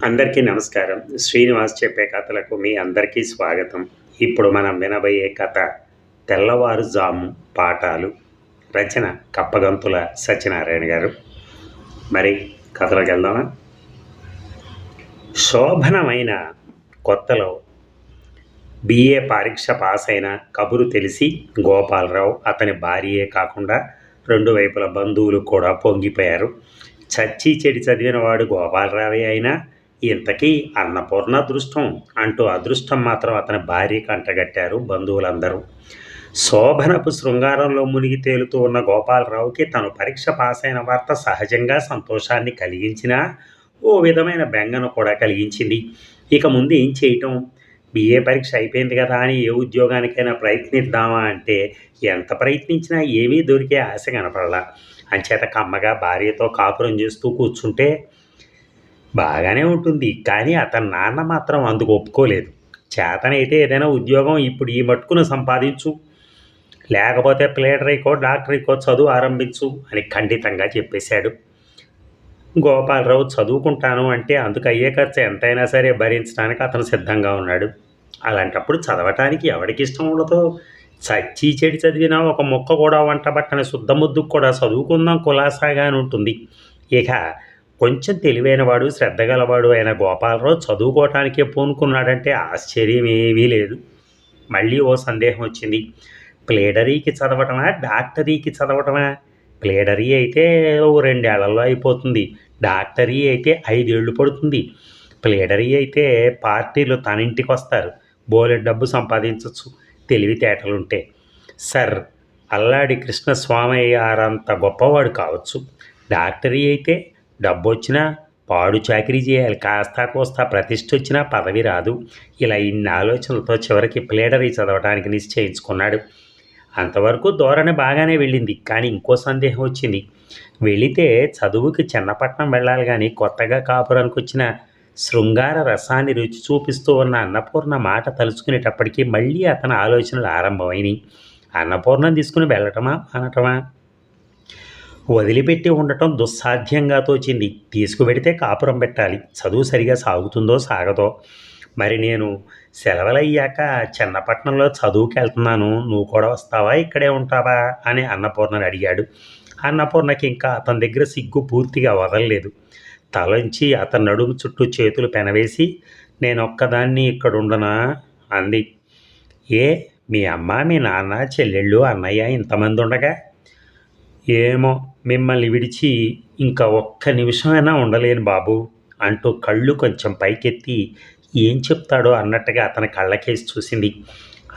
అందరికీ నమస్కారం. శ్రీనివాస్ చెప్పే కథలకు మీ అందరికీ స్వాగతం. ఇప్పుడు మనం వినబోయే కథ 'తెల్లవారుజాము పాఠాలు'. రచన కప్పగంతుల సత్యనారాయణ గారు. మరి కథలోకి వెళ్దామా? శోభనమైన కొత్తలో బిఏ పరీక్ష పాస్ అయిన కబురు తెలిసి గోపాలరావు, అతని భార్యే కాకుండా రెండు వైపుల బంధువులు కూడా పొంగిపోయారు. చచ్చి చెడి చదివినవాడు గోపాలరావే అయినా ఇంతకీ అన్నపూర్ణ అదృష్టం అంటూ అదృష్టం మాత్రం అతని భార్యకు అంటగట్టారు బంధువులందరూ. శోభనపు శృంగారంలో మునిగి తేలుతూ ఉన్న గోపాలరావుకి తను పరీక్ష పాస్ అయిన వార్త సహజంగా సంతోషాన్ని కలిగించినా ఓ విధమైన బెంగను కూడా కలిగించింది. ఇక ముందు ఏం చేయటం? బిఏ పరీక్ష అయిపోయింది కదా అని ఏ ఉద్యోగానికైనా ప్రయత్నిద్దామా అంటే ఎంత ప్రయత్నించినా ఏమీ దొరికే ఆశ కనపడలా. అంచేత కమ్మగా భార్యతో కాపురం చేస్తూ కూర్చుంటే బాగానే ఉంటుంది, కానీ అతని నాన్న మాత్రం అందుకు ఒప్పుకోలేదు. చేతనైతే ఏదైనా ఉద్యోగం ఇప్పుడు ఈ మట్టుకును సంపాదించు, లేకపోతే ప్లేడరీకో డాక్టరీకో చదువు ఆరంభించు అని ఖండితంగా చెప్పేశాడు. గోపాలరావు చదువుకుంటాను అంటే అందుకు అయ్యే ఖర్చు ఎంతైనా సరే భరించడానికి అతను సిద్ధంగా ఉన్నాడు. అలాంటప్పుడు చదవటానికి ఎవరికి ఇష్టం ఉండదో? చచ్చి చెడి చదివినా ఒక మొక్క కూడా వంటబట్టని శుద్ధముద్దుకు కూడా చదువుకుందాం కులాసాగా అని ఉంటుంది. ఇక కొంచెం తెలివైనవాడు, శ్రద్ధగలవాడు అయిన గోపాలరావు చదువుకోవటానికే పూనుకున్నాడంటే ఆశ్చర్యం ఏమీ లేదు. మళ్ళీ ఓ సందేహం వచ్చింది. ప్లేడరీకి చదవటమా, డాక్టరీకి చదవటమా? ప్లేడరీ అయితే ఓ 2 ఏళ్లలో అయిపోతుంది, డాక్టరీ అయితే 5 ఏళ్ళు పడుతుంది. ప్లేడరీ అయితే పార్టీలు తన ఇంటికి వస్తారు, బోలెడు డబ్బు సంపాదించవచ్చు తెలివితేటలుంటే. సర్ అల్లాడి కృష్ణస్వామయ్యారంత గొప్పవాడు కావచ్చు. డాక్టరీ అయితే డబ్బొచ్చినా పాడు చాకరీ చేయాలి, కాస్తా కోస్తా ప్రతిష్ఠ వచ్చినా పదవి రాదు. ఇలా ఇన్ని ఆలోచనలతో చివరికి ప్లేడరీ చదవడానికి నిశ్చయించుకున్నాడు. అంతవరకు ధోరణి బాగానే వెళ్ళింది, కానీ ఇంకో సందేహం వచ్చింది. వెళితే చదువుకి చిన్నపట్నం వెళ్ళాలి, కానీ కొత్తగా కాపురానికి వచ్చిన శృంగార రసాన్ని రుచి చూపిస్తూ ఉన్న అన్నపూర్ణ మాట తలుచుకునేటప్పటికీ మళ్ళీ అతని ఆలోచనలు ఆరంభమైనవి. అన్నపూర్ణను తీసుకుని వెళ్ళటమా అనటమా? వదిలిపెట్టి ఉండటం దుస్సాధ్యంగా తోచింది. తీసుకువెడితే కాపురం పెట్టాలి, చదువు సరిగా సాగుతుందో సాగదో. మరి నేను సెలవులయ్యాక చిన్నపట్నంలో చదువుకి వెళ్తున్నాను, నువ్వు కూడా వస్తావా, ఇక్కడే ఉంటావా అని అన్నపూర్ణని అడిగాడు. అన్నపూర్ణకి ఇంకా అతని దగ్గర సిగ్గు పూర్తిగా వదలలేదు. తలంచి అతని నడుము చుట్టూ చేతులు పెనవేసి, నేనొక్కదాన్ని ఇక్కడుండనా అంది. ఏ, మీ అమ్మ, మీ నాన్న, చెల్లెళ్ళు, అన్నయ్య ఇంతమంది ఉండగా? ఏమో, మిమ్మల్ని విడిచి ఇంకా ఒక్క నిమిషమైనా ఉండలేను బాబు అంటూ కళ్ళు కొంచెం పైకెత్తి ఏం చెప్తాడో అన్నట్టుగా అతని కళ్ళకేసి చూసింది.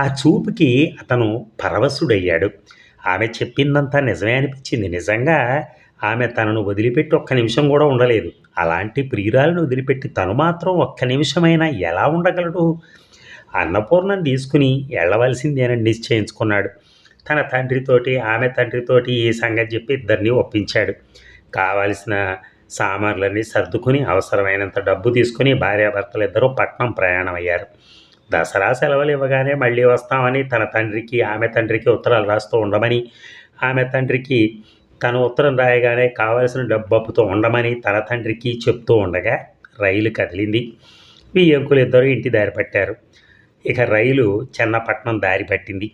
ఆ చూపుకి అతను పరవశుడయ్యాడు. ఆమె చెప్పిందంతా నిజమే అనిపించింది. నిజంగా ఆమె తనను వదిలిపెట్టి ఒక్క నిమిషం కూడా ఉండలేదు. అలాంటి ప్రియురాలను వదిలిపెట్టి తను మాత్రం ఒక్క నిమిషమైనా ఎలా ఉండగలడు? అన్నపూర్ణను తీసుకుని వెళ్ళవలసిందేనని నిశ్చయించుకున్నాడు. తన తండ్రితోటి, ఆమె తండ్రితోటి ఈ సంగతి చెప్పి ఇద్దరిని ఒప్పించాడు. కావలసిన సామాన్లన్నీ సర్దుకుని అవసరమైనంత డబ్బు తీసుకుని భార్యాభర్తలు ఇద్దరూ పట్నం ప్రయాణం అయ్యారు. దసరా సెలవులు ఇవ్వగానే మళ్ళీ వస్తామని తన తండ్రికి, ఆమె తండ్రికి ఉత్తరాలు రాస్తూ ఉండమని, ఆమె తండ్రికి తను ఉత్తరం రాయగానే కావలసిన డబ్బు అప్పుతో ఉండమని తన తండ్రికి చెప్తూ ఉండగా రైలు కదిలింది. బియ్యంకులు ఇద్దరు ఇంటి దారి పట్టారు. ఇక రైలు చెన్నపట్నం దారి పట్టింది.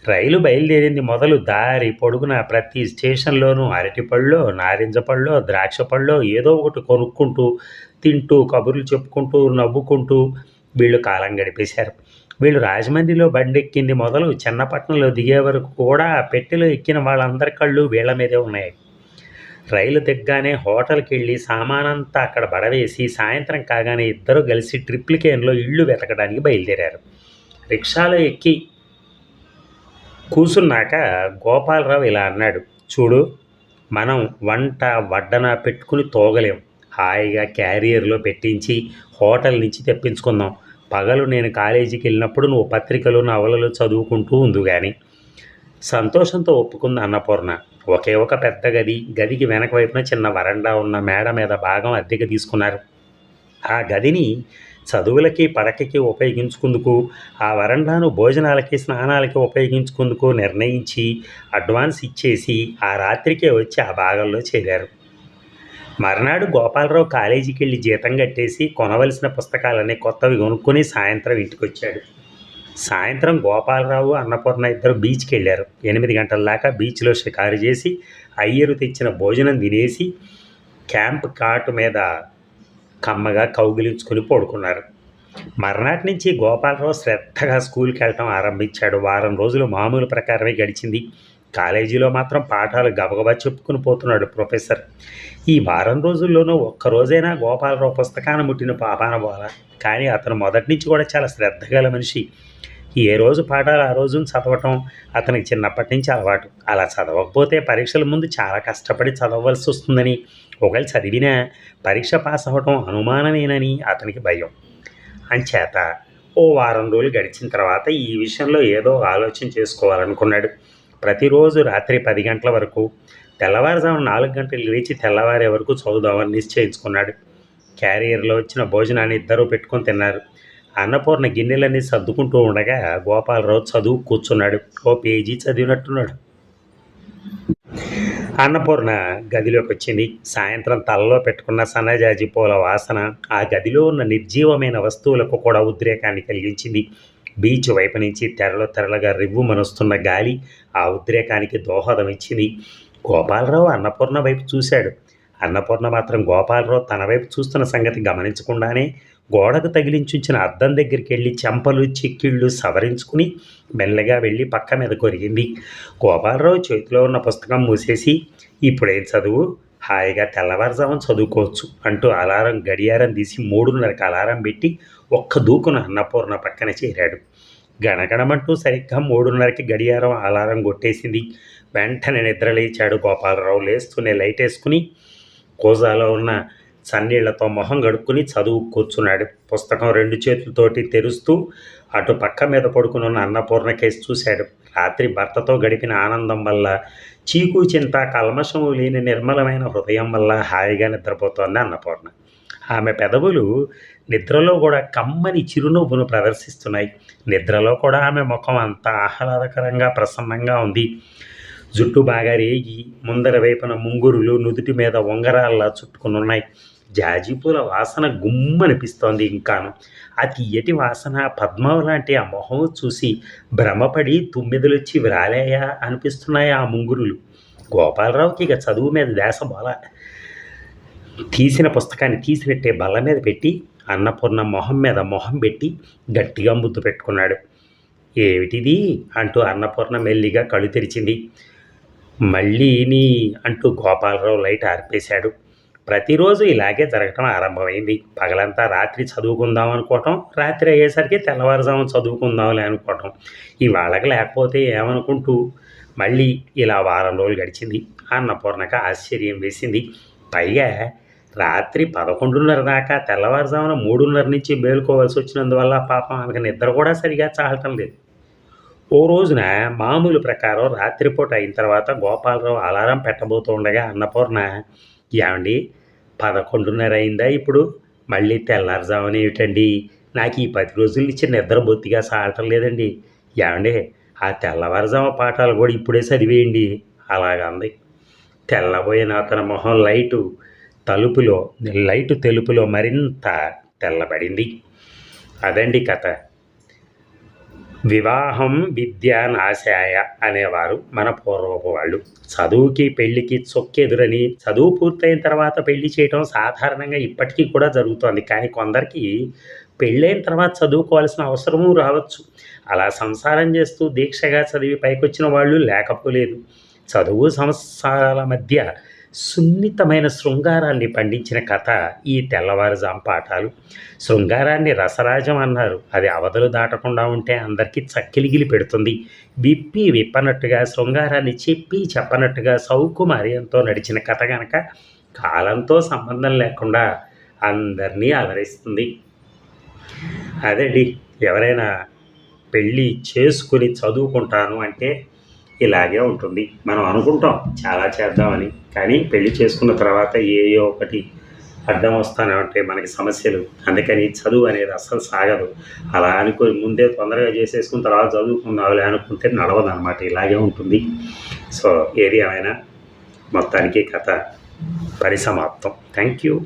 రైలు బయలుదేరింది మొదలు దారి పొడుగున ప్రతి స్టేషన్లోనూ అరటిపళ్ళో, నారింజ పళ్ళో, ద్రాక్ష పళ్ళో ఏదో ఒకటి కొనుక్కుంటూ, తింటూ, కబుర్లు చెప్పుకుంటూ, నవ్వుకుంటూ వీళ్ళు కాలం గడిపేశారు. వీళ్ళు రాజమండ్రిలో బండెక్కింది మొదలు చెన్నపట్నంలో దిగే వరకు కూడా పెట్టెలో ఎక్కిన వాళ్ళందరి కళ్ళు వీళ్ళ మీదే ఉన్నాయి. రైలు దిగ్గానే హోటల్కి వెళ్ళి సామానంతా అక్కడ బడవేసి సాయంత్రం కాగానే ఇద్దరు కలిసి ట్రిప్లికేన్లో ఇళ్ళు వెతకడానికి బయలుదేరారు. రిక్షాలో ఎక్కి కూసున్నాక గోపాలరావు ఇలా అన్నాడు. చూడు, మనం వంట వడ్డన పెట్టుకుని తోగలేం. హాయిగా క్యారియర్లో పెట్టించి హోటల్ నుంచి తెప్పించుకుందాం. పగలు నేను కాలేజీకి వెళ్ళినప్పుడు నువ్వు పత్రికలు, నవలలు చదువుకుంటూ ఉండు కానీ. సంతోషంతో ఒప్పుకుంది అన్నపూర్ణ. ఒకే ఒక పెద్ద గది, గదికి వెనక వైపున చిన్న వరండా ఉన్న మేడ మీద భాగం అద్దెకి తీసుకున్నారు. ఆ గదిని చదువులకి, పడకకి ఉపయోగించుకుందుకు, ఆ వరండాను భోజనాలకి, స్నానాలకి ఉపయోగించుకుందుకు నిర్ణయించి అడ్వాన్స్ ఇచ్చేసి ఆ రాత్రికే వచ్చి ఆ భాగంలో చేరారు. మర్నాడు గోపాలరావు కాలేజీకి వెళ్ళి జీతం కట్టేసి కొనవలసిన పుస్తకాలన్నీ కొత్తవి కొనుక్కొని సాయంత్రం ఇంటికొచ్చాడు. సాయంత్రం గోపాలరావు, అన్నపూర్ణ ఇద్దరు బీచ్కి వెళ్ళారు. 8 గంటల దాకా బీచ్లో షికారు చేసి అయ్యరు తెచ్చిన భోజనం తినేసి క్యాంప్ కాటు మీద కమ్మగా కౌగిలించుకుని పడుకున్నారు. మర్నాటి నుంచి గోపాలరావు శ్రద్ధగా స్కూల్కి వెళ్ళటం ఆరంభించాడు. వారం రోజులు మామూలు ప్రకారమే గడిచింది. కాలేజీలో మాత్రం పాఠాలు గబగబా చెప్పుకుని పోతున్నాడు ప్రొఫెసర్. ఈ వారం రోజుల్లోనూ ఒక్కరోజైనా గోపాలరావు పుస్తకాన్ని ముట్టిన పాపాన పోలా. కానీ అతను మొదటి నుంచి కూడా చాలా శ్రద్ధ గల మనిషి. ఏ రోజు పాఠాలు ఆ రోజున చదవటం అతనికి చిన్నప్పటి నుంచి అలవాటు. అలా చదవకపోతే పరీక్షల ముందు చాలా కష్టపడి చదవవలసి వస్తుందని, ఒకవేళ చదివినా పరీక్ష పాస్ అవ్వటం అనుమానమేనని అతనికి భయం. అంచేత ఓ వారం రోజులు గడిచిన తర్వాత ఈ విషయంలో ఏదో ఆలోచన చేసుకోవాలనుకున్నాడు. ప్రతిరోజు రాత్రి 10 గంటల వరకు, తెల్లవారుజామున 4 గంటలు లేచి తెల్లవారే వరకు చదువుదామని నిశ్చయించుకున్నాడు. క్యారియర్లో వచ్చిన భోజనాన్ని ఇద్దరూ పెట్టుకొని తిన్నారు. అన్నపూర్ణ గిన్నెలన్నీ సర్దుకుంటూ ఉండగా గోపాలరావు చదువు కూర్చున్నాడు. ఓ పేజీ చదివినట్టున్నాడు. అన్నపూర్ణ గదిలోకి వచ్చింది. సాయంత్రం తలలో పెట్టుకున్న సన్నజాజి పూల వాసన ఆ గదిలో ఉన్న నిర్జీవమైన వస్తువులకు కూడా ఉద్రేకాన్ని కలిగించింది. బీచ్ వైపు నుంచి తెరలుగా రివ్వుమనొస్తున్న గాలి ఆ ఉద్రేకానికి దోహదం ఇచ్చింది. గోపాలరావు అన్నపూర్ణ వైపు చూశాడు. అన్నపూర్ణ మాత్రం గోపాలరావు తన వైపు చూస్తున్న సంగతి గమనించకుండానే గోడకు తగిలించుంచిన అద్దం దగ్గరికి వెళ్ళి చెంపలు చిక్కిళ్ళు సవరించుకుని మెల్లగా వెళ్ళి పక్క మీద కొరిగింది. గోపాలరావు చేతిలో ఉన్న పుస్తకం మూసేసి, ఇప్పుడేం చదువు, హాయిగా తెల్లవారుజామున చదువుకోవచ్చు అంటూ గడియారం తీసి 3:30కి అలారం పెట్టి ఒక్క దూకున అన్నపూర్ణ పక్కన చేరాడు. గణగణమంటూ సరిగ్గా 3:30కి గడియారం అలారం కొట్టేసింది. వెంటనే నిద్రలేచాడు గోపాలరావు. లేస్తూనే లైట్ వేసుకుని కోజాలో ఉన్న చన్నీళ్లతో మొహం గడుక్కుని చదువు కూర్చున్నాడు. పుస్తకం 2 చేతులతోటి తెరుస్తూ అటు పక్క మీద పడుకుని ఉన్న అన్నపూర్ణ కేసి చూశాడు. రాత్రి భర్తతో గడిపిన ఆనందం వల్ల, చీకు చింత కల్మషము లేని నిర్మలమైన హృదయం వల్ల హాయిగా నిద్రపోతోంది అన్నపూర్ణ. ఆమె పెదవులు నిద్రలో కూడా కమ్మని చిరునవ్వును ప్రదర్శిస్తున్నాయి. నిద్రలో కూడా ఆమె ముఖం అంత ఆహ్లాదకరంగా ప్రసన్నంగా ఉంది. జుట్టు బాగా రేగి ముందర వైపున ముంగురులు నుదుటి మీద ఉంగరాల్లా చుట్టుకుని ఉన్నాయి. జాజిపూల వాసన గుమ్మనిపిస్తోంది. ఇంకాను ఆ తీయటి వాసన, పద్మం లాంటి ఆ మొహం చూసి భ్రమపడి తుమ్మెదలొచ్చి వ్రాలేయా అనిపిస్తున్నాయి ఆ ముంగురులు. గోపాలరావుకి ఇక చదువు మీద ధ్యాస బోల. తీసిన పుస్తకాన్ని తీసినట్టే బల్ల మీద పెట్టి అన్నపూర్ణ మొహం మీద మొహం పెట్టి గట్టిగా ముద్దు పెట్టుకున్నాడు. ఏమిటిది అంటూ అన్నపూర్ణ మెల్లిగా కళ్ళు తెరిచింది. మళ్ళీ అంటూ గోపాలరావు లైట్ ఆర్పేశాడు. ప్రతిరోజు ఇలాగే జరగటం ఆరంభమైంది. పగలంతా రాత్రి చదువుకుందాం అనుకోవటం, రాత్రి అయ్యేసరికి తెల్లవారుజామున చదువుకుందాంలే అనుకోవటం, ఇవాళకి లేకపోతే ఏమనుకుంటూ మళ్ళీ ఇలా వారం రోజులు గడిచింది. అన్నపూర్ణకు ఆశ్చర్యం వేసింది. పైగా రాత్రి 11:30 దాకా, తెల్లవారుజామున 3:30 నుంచి మేలుకోవాల్సి వచ్చినందువల్ల పాపం ఆమెకు నిద్ర కూడా సరిగా చాలటం లేదు. ఓ రోజున మామూలు ప్రకారం రాత్రిపూట అయిన తర్వాత గోపాలరావు అలారం పెట్టబోతూ ఉండగా అన్నపూర్ణ, ఏమండి 11:30 అయిందా ఇప్పుడు, మళ్ళీ తెల్లారుజామున ఏమిటండి, నాకు ఈ 10 రోజుల నుంచి నిద్ర బొత్తిగా సాగటం లేదండి, ఏమండి ఆ తెల్లవారుజాము పాఠాలు కూడా ఇప్పుడే చదివేయండి అలాగంది. తెల్లబోయిన అతని మొహం లైటు తెలుపులో మరింత తెల్లబడింది. అదండి కథ. వివాహం విద్యా నాశాయ అనేవారు మన పూర్వపు వాళ్ళు. చదువుకి పెళ్ళికి చొక్కెదురని చదువు పూర్తయిన తర్వాత పెళ్లి చేయటం సాధారణంగా ఇప్పటికీ కూడా జరుగుతోంది. కానీ కొందరికి పెళ్ళైన తర్వాత చదువుకోవాల్సిన అవసరము రావచ్చు. అలా సంసారం చేస్తూ దీక్షగా చదివి పైకొచ్చిన వాళ్ళు లేకపోలేదు. చదువు సంసారాల మధ్య సున్నితమైన శృంగారాన్ని పండించిన కథ ఈ తెల్లవారుజాము పాఠాలు. శృంగారాన్ని రసరాజం అన్నారు. అది అవధులు దాటకుండా ఉంటే అందరికీ చక్కిలిగిలి పెడుతుంది. విప్పనట్టుగా శృంగారాన్ని చెప్పనట్టుగా సౌకుమార్యంతో నడిచిన కథ కనుక కాలంతో సంబంధం లేకుండా అందరినీ అలరిస్తుంది. అదండి, ఎవరైనా పెళ్ళి చేసుకుని చదువుకుంటాను అంటే ఇలాగే ఉంటుంది. మనం అనుకుంటాం చాలా చేద్దామని, కానీ పెళ్లి చేసుకున్న తర్వాత ఏయో ఒకటి అడ్డం వస్తూనే ఉంటాయి మనకి సమస్యలు. అందుకని చదువు అనేది అస్సలు సాగదు. అలా అనుకుని ముందే తొందరగా చేసేసుకున్న తర్వాత చదువుకుందాంలే అనుకుంటే నడవదన్నమాట. ఇలాగే ఉంటుంది. సో ఏది ఏమైనా మొత్తానికి కథ పరిసమాప్తం. Thank you.